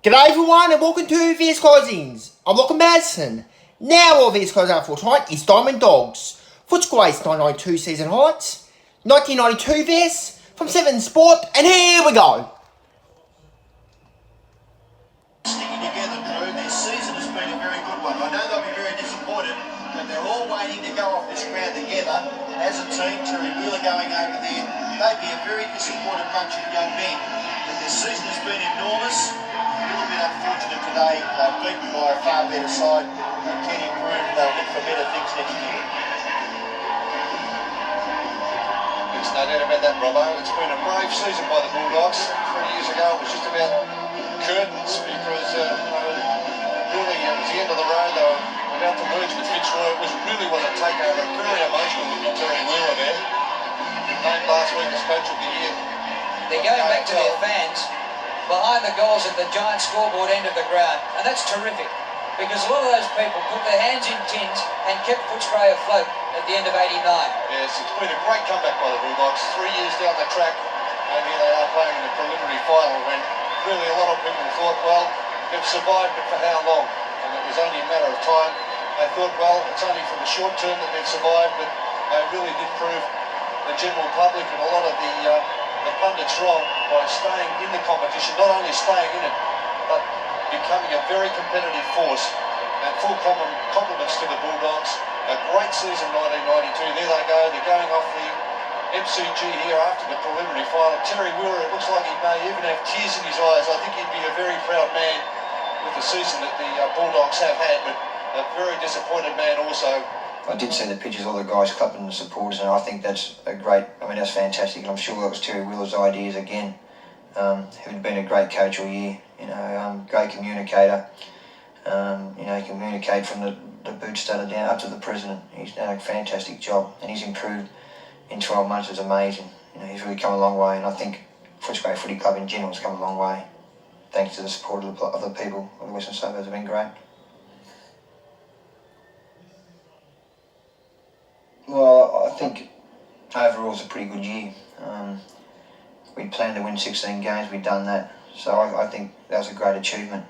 G'day everyone and welcome to VS Closings. I'm Lachlan Madison. Now all VS Closing for tonight is Diamond Dogs. Footscray's 1992 season highlights, 1992 VS from 7 Sport, and here we go. Sticking together, Drew. Their season has been a very good one. I know they'll be very disappointed, but they're all waiting to go off this ground together as a team. Terry Wheeler going over there. They'd be a very disappointed bunch of young men. But their season has been enormous. A little bit unfortunate today, beaten by a far better side. Can improve, they'll look for better things next year. There's no doubt about that, Robbo. It's been a brave season by the Bulldogs. 3 years ago it was just about curtains because really it was the end of the road. They were about to merge with Fitzroy. It was a takeover, very emotional with Terry Wheeler there. Named last week as Coach of the Year. They're going back to their fans behind the goals at the giant scoreboard end of the ground, and that's terrific because a lot of those people put their hands in tins and kept Footscray afloat at the end of '89. Yes, it's been a great comeback by the Bulldogs. 3 years down the track, and here they are playing in the preliminary final when really a lot of people thought, well, they've survived, but for how long? And it was only a matter of time. They thought, well, it's only for the short term that they've survived, but they really did prove the general public and a lot of the pundits wrong by staying in the competition, not only staying in it, but becoming a very competitive force. And full compliments to the Bulldogs. A great season 1992. There they go. They're going off the MCG here after the preliminary final. Terry Wheeler, it looks like he may even have tears in his eyes. I think he'd be a very proud man with the season that the Bulldogs have had, but a very disappointed man also. I did see the pictures of the guys clapping the supporters, and I think that's that's fantastic. And I'm sure that was Terry Wheeler's ideas again. He'd been a great coach all year, great communicator. He communicate from the boot starter down up to the president. He's done a fantastic job, and he's improved in 12 months. Is amazing. He's really come a long way, and I think Footscray Footy Club in general has come a long way, thanks to the support of the people of the Western Suburbs. Have been great. Well, I think overall it's a pretty good year. We'd planned to win 16 games, we'd done that. So I think that was a great achievement.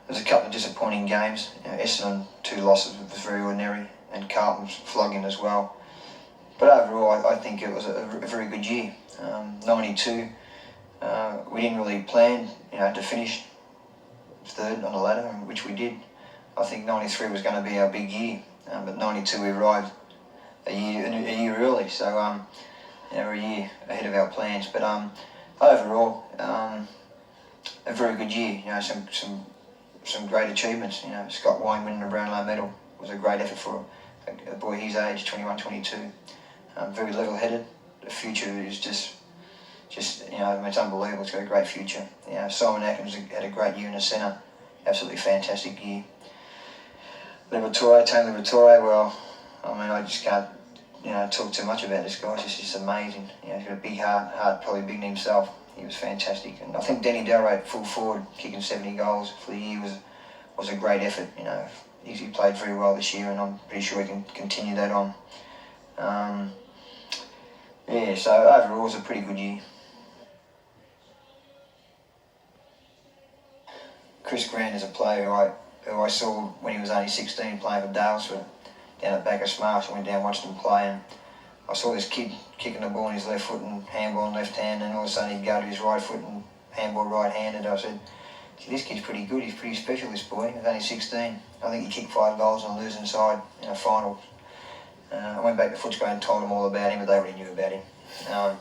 There's a couple of disappointing games. Essendon, 2 losses was very ordinary, and Carlton's flogging as well. But overall, I think it was a very good year. 92, we didn't really plan, to finish third on the ladder, which we did. I think 93 was going to be our big year. But 92 we arrived a year early, so we're a year ahead of our plans. But overall, a very good year. Some great achievements. Scott Wine winning the Brownlow medal was a great effort for a boy his age, 21, 22. Very level-headed. The future is just it's unbelievable. It's got a great future. Simon Atkins had a great year in the centre. Absolutely fantastic year. Tony Liberatore, well, I just can't, talk too much about this guy. It's just amazing. He's got a big heart, probably big in himself. He was fantastic. And I think Denny Delray, full forward, kicking 70 goals for the year was a great effort. He played very well this year, and I'm pretty sure he can continue that on. So overall, it was a pretty good year. Chris Grant is a player who I saw when he was only 16 playing for Dalesford down at Bacchus Marsh. I went down and watched him play, and I saw this kid kicking the ball in his left foot and handball in left hand, and all of a sudden he'd go to his right foot and handball right-handed. I said, this kid's pretty good, he's pretty special, this boy. He was only 16. I think he kicked 5 goals on the losing side in a final. I went back to Footscray and told them all about him, but they already knew about him. I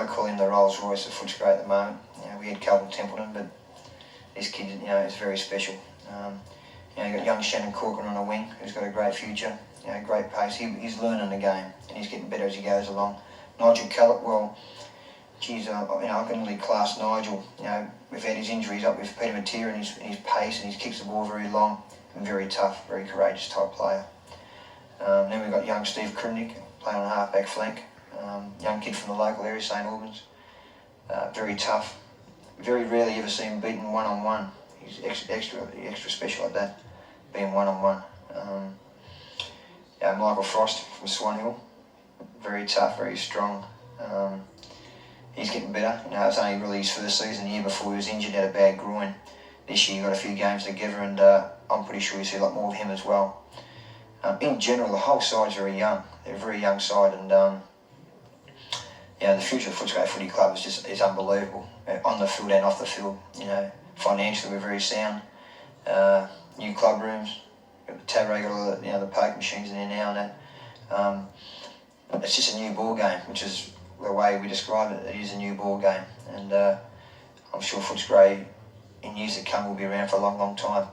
call him the Rolls Royce of Footscray at the moment. We had Calvin Templeton, but this kid, is very special. You got young Shannon Corcoran on a wing, who's got a great future. Great pace. He's learning the game, and he's getting better as he goes along. Nigel Callett, well, I can really class Nigel. We've had his injuries up with Peter Matera and his pace, and he kicks the ball very long and very tough, very courageous type player. Then we've got young Steve Krumnick playing on the half-back flank. Young kid from the local area, St Albans. Very tough. Very rarely ever see him beaten one-on-one. He's extra special at that, being one-on-one. Michael Frost from Swan Hill. Very tough, very strong. he's getting better. You know, it was only really his first season. The year before he was injured, had a bad groin. This year he got a few games together, and I'm pretty sure you see a lot more of him as well. In general, the whole side's very young. They're a very young side, and the future of Footscray Footy Club is unbelievable, on the field and off the field. You know, financially we're very sound. New club rooms, got the Tabray, got all the poke machines in there now, and it's just a new ball game, which is the way we describe it. It is a new ball game, and I'm sure Footscray in years to come will be around for a long, long time.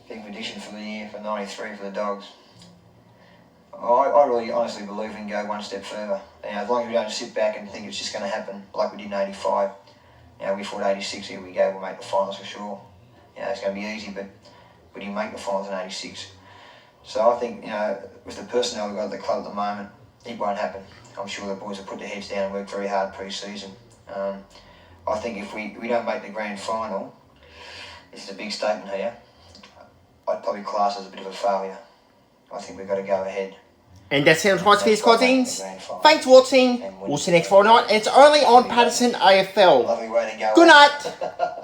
Big prediction for the year for 93 for the Dogs. I really honestly believe we can go one step further. You know, as long as we don't sit back and think it's just going to happen like we did in 85. You know, we fought 86, here we go, we'll make the finals for sure. You know, it's going to be easy, but we didn't make the finals in 86. So I think, you know, with the personnel we've got at the club at the moment, it won't happen. I'm sure the boys will put their heads down and work very hard pre-season. I think if we don't make the grand final, this is a big statement here, I'd probably class as a bit of a failure. I think we've got to go ahead. And that sounds right, Fierce Cousins. Thanks for watching. We'll see you next Friday night. It's only on Patterson AFL. Lovely way to go. Good night.